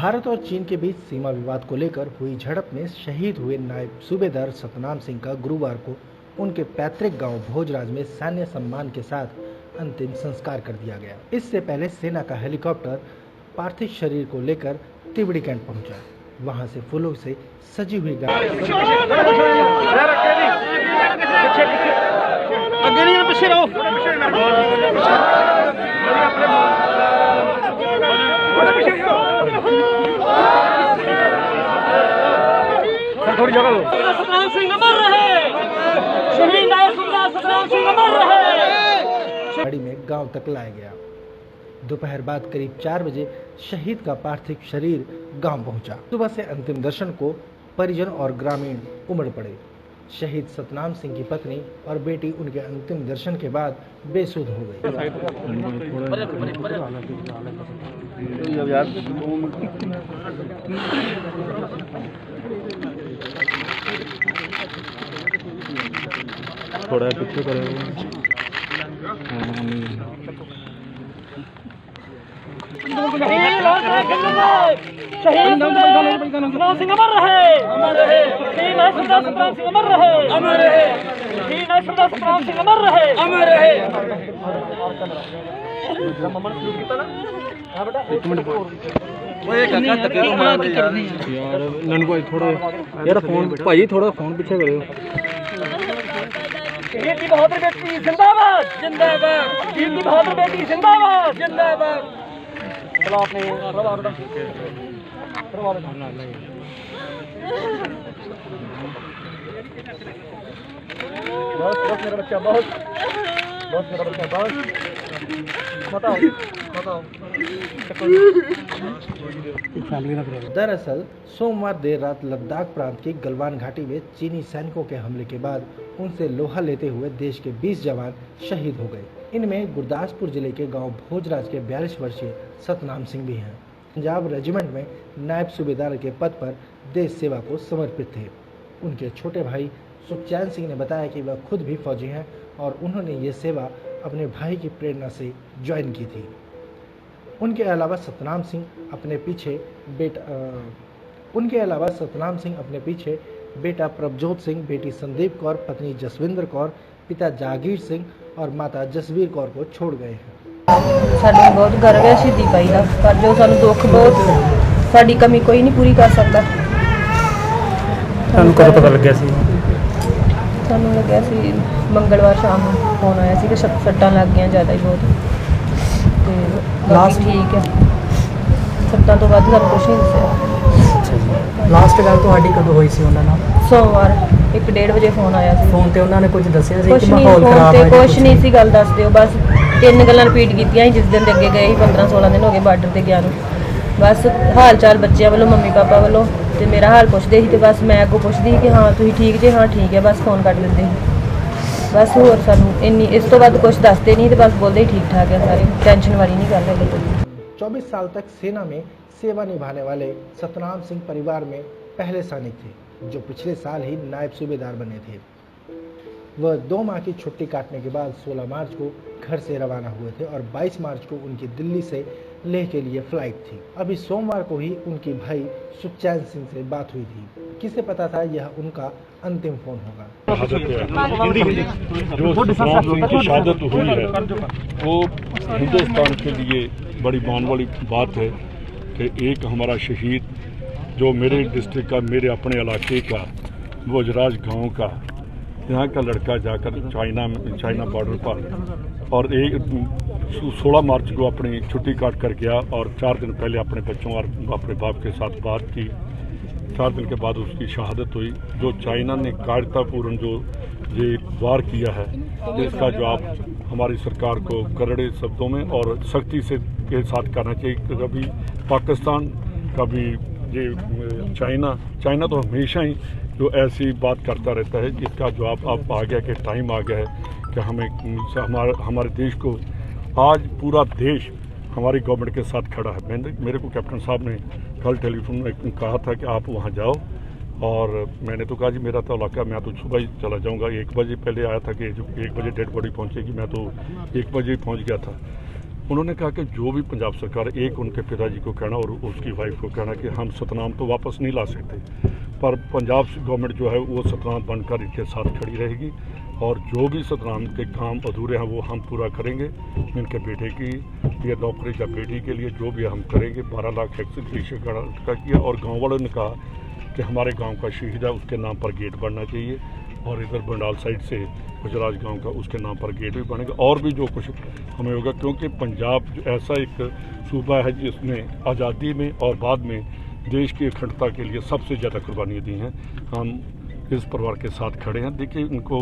भारत और चीन के बीच सीमा विवाद को लेकर हुई झड़प में शहीद हुए नायब सूबेदार सतनाम सिंह का गुरुवार को उनके पैतृक गांव भोजराज में सैन्य सम्मान के साथ अंतिम संस्कार कर दिया गया। इससे पहले सेना का हेलीकॉप्टर पार्थिव शरीर को लेकर तिवड़ी कैंट पहुंचा। वहां से फूलों से सजी हुई थोड़ी जगह लो। सतनाम सिंह अमर रहे, शहीद नायब सूबेदार सतनाम सिंह अमर रहे। गाड़ी में गांव तक लाया गया। दोपहर बाद करीब 4 बजे शहीद का पार्थिव शरीर गांव पहुंचा। सुबह से अंतिम दर्शन को परिजन और ग्रामीण उमड़ पड़े। शहीद सतनाम सिंह की पत्नी और बेटी उनके अंतिम दर्शन के बाद बेसुध हो गई। थोड़ा पीछे करेगा। शहीद सतनाम सिंह अमर रहे, शहीद नायब सूबेदार सतनाम सिंह अमर रहे, शहीद नायब सूबेदार सतनाम सिंह अमर रहे, अमर रहे। एक मिनट यार नन को थोड़ा यार फोन भाई थोड़ा फोन पीछे करो। शहीद की बहादुर बेटी जिंदाबाद, जिंदाबाद। शहीद की बहादुर बेटी जिंदाबाद, जिंदाबाद। चलो आपने बस मेरा बच्चा बहुत मेरा बच्चा बताओ। दरअसल सोमवार देर रात लद्दाख प्रांत की गलवान घाटी में चीनी सैनिकों के हमले के बाद उनसे लोहा लेते हुए देश के 20 जवान शहीद हो गए। इनमें गुरदासपुर जिले के गांव भोजराज के 42 वर्षीय सतनाम सिंह भी हैं। पंजाब रेजिमेंट में नायब सूबेदार के पद पर देश सेवा को समर्पित थे। उनके छोटे भाई सुखचैन सिंह ने बताया कि वह खुद भी फौजी हैं और उन्होंने ये सेवा अपने भाई की प्रेरणा से ज्वाइन की थी। उनके अलावा सतनाम सिंह अपने पीछे बेटा प्रभजोत सिंह, बेटी संदीप कौर, पत्नी जसविंदर कौर, पिता जागीर सिंह और माता जसवीर कौर को छोड़ गए हैं। सानू बहुत गर्व है शहीदी पाई का, पर जो सानू दुख बहुत साडी कमी कोई नहीं पूरी कर सकता। ਤੁਹਾਨੂੰ ਕਦੋਂ ਪਤਾ ਲੱਗਿਆ ਸੀ? ਸਾਨੂੰ ਲੱਗਿਆ ਸੀ ਮੰਗਲਵਾਰ ਸ਼ਾਮ ਨੂੰ ਫੋਨ ਆਇਆ ਸੀ ਕਿ ਸੱਟਾਂ ਲੱਗ ਗਈਆਂ ਜ਼ਿਆਦਾ ਹੀ ਬਹੁਤ, ਤੇ ਬਾਕੀ ਠੀਕ ਹੈ। ਸੱਟਾਂ ਤੋਂ ਵੱਧ ਸਾਨੂੰ ਕੁਛ ਨਹੀਂ ਦੱਸਿਆ। ਲਾਸਟ ਗੱਲ ਤੁਹਾਡੀ ਕਦੋਂ ਹੋਈ ਸੀ ਉਹਨਾਂ ਨਾਲ? ਸੋਮਵਾਰ 1:30 ਵਜੇ ਫੋਨ ਆਇਆ ਸੀ। ਫੋਨ ਤੇ ਉਹਨਾਂ ਨੇ ਕੁਝ ਦੱਸਿਆ ਸੀ ਕੁਛ ਕਿ ਨਹੀਂ, ਮਾਹੌਲ ਫੋਨ ਖਰਾਬ ਤੇ ਹੈ? ਕੁਛ ਨਹੀਂ ਸੀ ਗੱਲ ਦੱਸ ਦਿਓ, ਬਸ 3 ਗੱਲਾਂ ਰਿਪੀਟ ਕੀਤੀਆਂ ਸੀ ਜਿਸ ਦਿਨ ਦੇ ਅੱਗੇ ਗਏ ਸੀ। 15-16 ਦਿਨ ਹੋ ਗਏ ਬਾਰਡਰ ਤੇ ਗਿਆ ਨੂੰ। ਬਸ ਹਾਲ ਚਾਲ ਬੱਚਿਆਂ ਵੱਲੋਂ, ਮੰਮੀ ਪਾਪਾ ਵੱਲੋਂ, ਤੇ ਮੇਰਾ ਹਾਲ ਪੁੱਛਦੇ ਸੀ ਤੇ ਬਸ ਮੈਂ ਅੱਗੋਂ ਪੁੱਛਦੀ ਸੀ ਕਿ ਹਾਂ ਤੁਸੀਂ ਠੀਕ ਜੇ? ਹਾਂ ਠੀਕ ਹੈ, ਬਸ ਫੋਨ ਕੱਟ ਦਿੰਦੇ ਸੀ। ਬਸ ਹੋਰ ਸਾਨੂੰ ਇੰਨੀ ਇਸ ਤੋਂ ਵੱਧ ਕੁਝ ਦੱਸਦੇ नहीं, तो बस बोलते ही ठीक ठाक है सारे, टेंशन वाली नहीं कर रहे। 24 साल तक सेना में सेवा निभाने वाले सतनाम सिंह परिवार में पहले सैनिक थे, जो पिछले साल ही नायब सूबेदार बने थे। वह 2 माह की छुट्टी काटने के बाद 16 मार्च को घर से रवाना हुए थे और 22 मार्च को उनकी दिल्ली से लेह के लिए फ्लाइट थी। अभी सोमवार को ही उनके भाई सुखचैन सिंह से बात हुई थी। किसे पता था यह उनका अंतिम फोन होगा। जो सतनाम सिंह की शहादत हुई है वो हिंदुस्तान के लिए बड़ी मान वाली बात है कि एक हमारा शहीद जो मेरे डिस्ट्रिक्ट का, मेरे अपने इलाके का, भोजराज गांव का, यहाँ का लड़का जाकर चाइना बॉर्डर पर और 16 मार्च को अपनी छुट्टी काट कर गया और 4 दिन पहले अपने बच्चों और अपने बाप के साथ बात की। 4 दिन के बाद उसकी शहादत हुई। जो चाइना ने कायरतापूर्ण जो ये वार किया है, इसका जवाब हमारी सरकार को करड़े शब्दों में और सख्ती से के साथ करना चाहिए। कभी पाकिस्तान, कभी ये चाइना तो हमेशा ही जो ऐसी बात करता रहता है। इसका जवाब अब आ गया कि टाइम आ गया है कि हमारे देश को आज पूरा देश हमारी गवर्नमेंट के साथ खड़ा है। मेरे को कैप्टन साहब ने कल टेलीफोन में कहा था कि आप वहाँ जाओ, और मैंने तो कहा जी मेरा तो इलाका, मैं तो सुबह ही चला जाऊँगा। 1 बजे पहले आया था कि जो 1 बजे डेड बॉडी पहुँचेगी, मैं तो 1 बजे ही पहुँच गया था। उन्होंने कहा कि जो भी पंजाब सरकार, एक उनके पिताजी को कहना और उसकी वाइफ को कहना कि हम सतनाम तो वापस नहीं ला सकते, पर पंजाब गवर्नमेंट जो है वो सतनाम बनकर इनके साथ खड़ी रहेगी और जो भी सतनाम के काम अधूरे हैं वो हम पूरा करेंगे। इनके बेटे की ये नौकरी या बेटी के लिए जो भी हम करेंगे। 12 लाख एक्सग्रेशन का किया और गाँव वालों ने कहा कि हमारे गाँव का शहीद है उसके नाम पर गेट बनना चाहिए और इधर बंडाल साइड से गुजरात गांव का उसके नाम पर गेट भी बनेगा और भी जो कुछ हमें होगा, क्योंकि पंजाब ऐसा एक सूबा है जिसमें आज़ादी में और बाद में देश की अखंडता के लिए सबसे ज़्यादा कुर्बानियाँ दी हैं। हम इस परिवार के साथ खड़े हैं। देखिए इनको,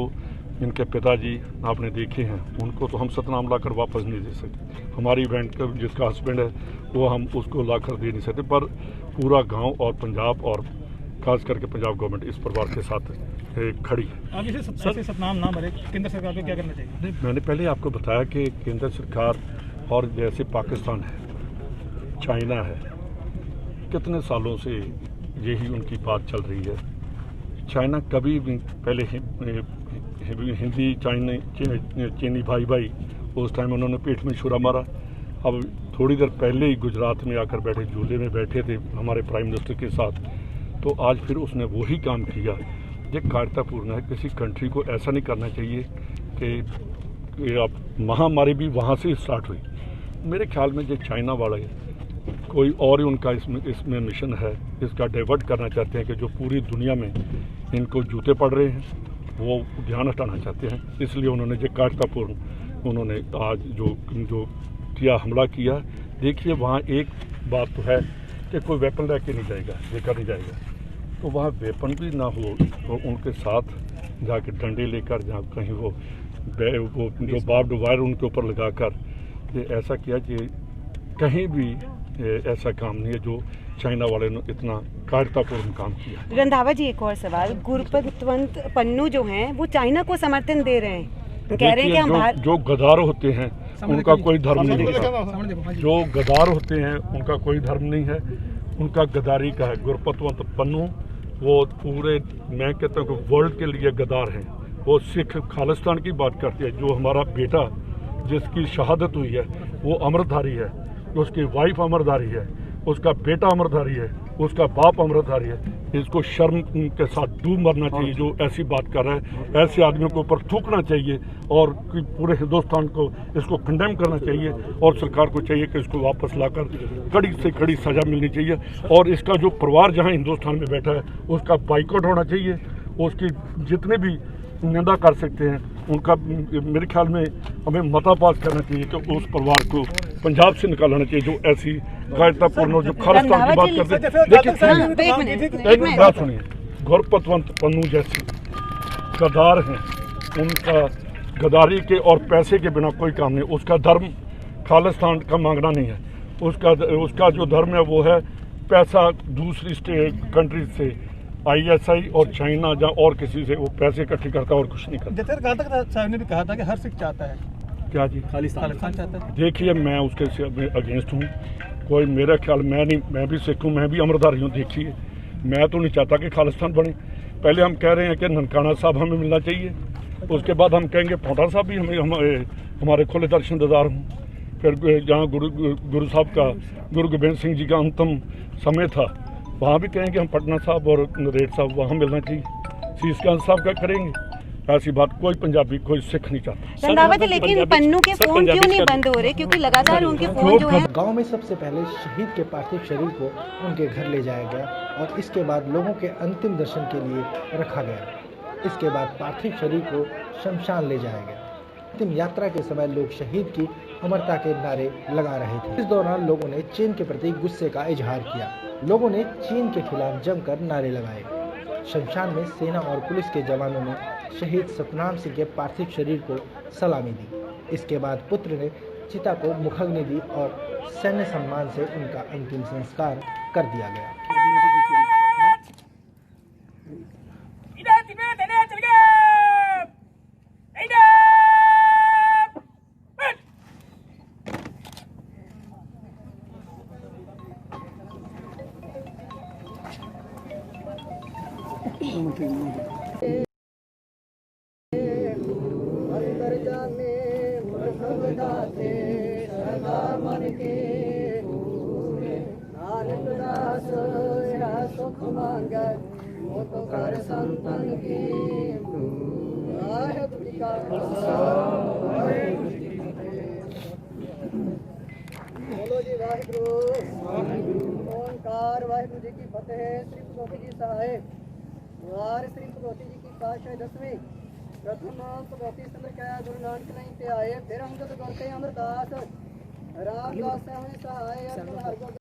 इनके पिताजी आपने देखे हैं, उनको तो हम सतनाम लाकर वापस नहीं दे सकते। हमारी बहन का जिसका हस्बैंड है वो हम उसको लाकर दे नहीं सकते, पर पूरा गाँव और पंजाब और खास करके पंजाब गवर्नमेंट इस परिवार के साथ खड़ी है। अब इसे सतनाम ना भरे, केंद्र सरकार को क्या करना चाहिए? नहीं, मैंने पहले आपको बताया कि केंद्र सरकार और जैसे पाकिस्तान है, चाइना है, कितने सालों से यही उनकी बात चल रही है। चाइना कभी भी पहले हिंदी चीनी भाई भाई, उस टाइम उन्होंने पेट में छुरा मारा। अब थोड़ी देर पहले ही गुजरात में आकर बैठे, झूले में बैठे थे हमारे प्राइम मिनिस्टर के साथ, तो आज फिर उसने वही काम किया। ये कायरतापूर्ण है। किसी कंट्री को ऐसा नहीं करना चाहिए कि अब महामारी भी वहाँ से स्टार्ट हुई। मेरे ख्याल में जो चाइना वाला है कोई और ही उनका इसमें मिशन है, इसका डाइवर्ट करना चाहते हैं कि जो पूरी दुनिया में इनको जूते पड़ रहे हैं वो ध्यान हटाना चाहते हैं। इसलिए उन्होंने जो कायरतापूर्ण उन्होंने आज जो किया, हमला किया। देखिए वहाँ एक बात तो है कि कोई वेपन लेके नहीं जाएगा, लेकर नहीं जाएगा, तो वहाँ वेपन भी ना हो तो उनके साथ जाके डंडे लेकर जहाँ कहीं वो जो बार्ब्ड वायर उनके ऊपर लगाकर ये ऐसा किया कि कहीं भी ऐसा काम नहीं है जो चाइना वाले ने इतना कायरतापूर्ण काम किया। रंधावा जी, एक और सवाल, गुरपतवंत पन्नू जो हैं वो चाइना को समर्थन दे रहे हैं, कह रहे हैं कि हम जो गद्दार होते हैं उनका कोई धर्म नहीं है। जो गद्दार होते हैं उनका कोई धर्म नहीं है, उनका गद्दारी का है। गुरपतवंत पन्नू वो पूरे, मैं कहता हूँ कि वर्ल्ड के लिए गद्दार हैं। वो सिख खालिस्तान की बात करते हैं। जो हमारा बेटा जिसकी शहादत हुई है वो अमरधारी है, उसकी वाइफ अमरधारी है, उसका बेटा अमरधारी है, उसका बाप अमरधारी है। इसको शर्म के साथ डूब मरना चाहिए जो ऐसी बात कर रहा है। ऐसे आदमियों के ऊपर थूकना चाहिए और पूरे हिंदुस्तान को इसको कंडेम करना चाहिए और सरकार को चाहिए कि इसको वापस लाकर कड़ी से कड़ी सज़ा मिलनी चाहिए। और इसका जो परिवार जहां हिंदुस्तान में बैठा है उसका बाइकआउट होना चाहिए। उसकी जितने भी निंदा कर सकते हैं उनका, मेरे ख्याल में हमें मता पास करना चाहिए कि उस परिवार को पंजाब से निकालना चाहिए जो ऐसी कायरतापूर्ण जो खालिस्तान की बात करते हैं। देखिए एक बात सुनिए, गुरपतवंत पन्नू जैसे गद्दार हैं, उनका गद्दारी के और पैसे के बिना कोई काम नहीं। उसका धर्म खालिस्तान का मांगना नहीं है। उसका जो धर्म है वो है पैसा दूसरी कंट्री से, ISI और चाइना या और किसी से वो पैसे इकट्ठे करता है और कुछ नहीं करता। जैसे गांधी साहब ने भी कहा था कि हर सिख चाहता है, क्या जी? खालिस्तान चाहता है। देखिए मैं उसके अगेंस्ट हूँ। कोई मेरा ख्याल, मैं भी सिख हूँ, मैं भी अमरधारी हूँ। देखिए मैं तो नहीं चाहता कि खालिस्तान बने। पहले हम कह रहे हैं कि ननकाना साहब हमें मिलना चाहिए, उसके बाद हम कहेंगे पौंटा साहब भी हमारे खुले दर्शन दीदार हों। फिर जहाँ गुरु साहब का, गुरु गोबिंद सिंह जी का अंतिम समय था, वहाँ भी कहेंगे हम पटना साहब और नरेट साहब वहाँ मिलना चाहिए। शीशगंज साहब का करेंगे। ऐसी बात कोई पंजाबी, कोई सिख नहीं चाहता। रंधावा जी, लेकिन पन्नू के फोन क्यों नहीं बंद हो रहे? क्योंकि लगातार उनके फोन जो है। गांव में सबसे पहले शहीद के पार्थिव शरीर को उनके घर ले जाया गया और इसके बाद लोगों के अंतिम दर्शन के लिए रखा गया। इसके बाद पार्थिव शरीर को शमशान ले जाया गया। अंतिम यात्रा के समय लोग शहीद की अमरता के नारे लगा रहे थे। इस दौरान लोगों ने चीन के प्रति गुस्से का इजहार किया। लोगों ने चीन के खिलाफ जमकर नारे लगाए। शमशान में सेना और पुलिस के जवानों ने शहीद सतनाम सिंह के पार्थिव शरीर को सलामी दी। इसके बाद पुत्र ने चिता को मुखाग्नि दी और सैन्य सम्मान से उनका अंतिम संस्कार कर दिया गया। अंदर जाने मांगे वो तो कर संतन की वाहिगुरू जी का खालसा वाहिगुरू जी की फतेह। बोलो जी वाहिगुरू ओंकार वाहिगुरू जी की फतेह। श्री भगवती जी सहाय वार श्री भगवती जी की पातशाही 10वीं प्रथम भगवती संद्र क्या गुरु नानक नहीं पे आए फिर अंगद गुर के अमरदास रामदास हमें सहाय अर्जुन हर को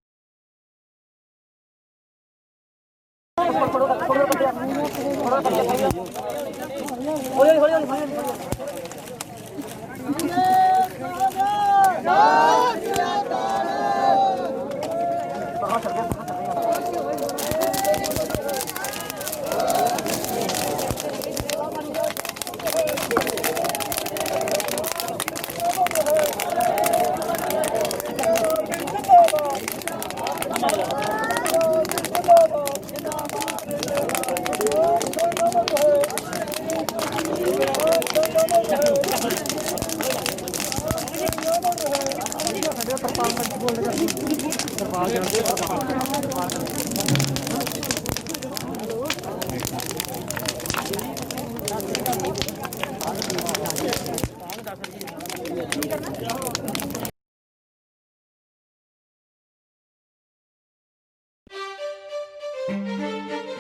Thank you.